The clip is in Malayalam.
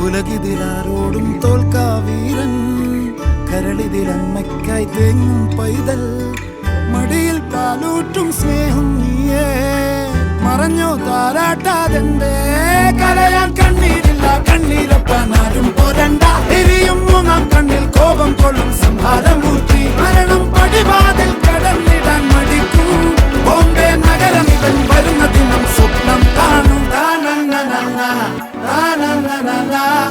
ഉലകിതിലാരോടും തോൽക്കാ വീരൻ കരളിതിലമ്മയ്ക്കായി തേങ്ങും പൈതൽ മടിയിൽ പാലൂറ്റും സ്നേഹം നീയേ മറഞ്ഞോ താരാട്ടാതെന്തേ കരയാൻ കണ്ണീരില്ല കണ്ണീരപ്പാനാരും പോരണ്ട എരിയും മൂന്നാം കണ്ണിൽ കോപം കൊള്ളും സംഹാരമൂർത്തി മരണം പടിവാതിൽ കടന്നിടാൻ മടിക്കും ബോംബെ നഗരം ഇവൻ വരുന്ന ദിനം സ്വപ്നം കാണും Na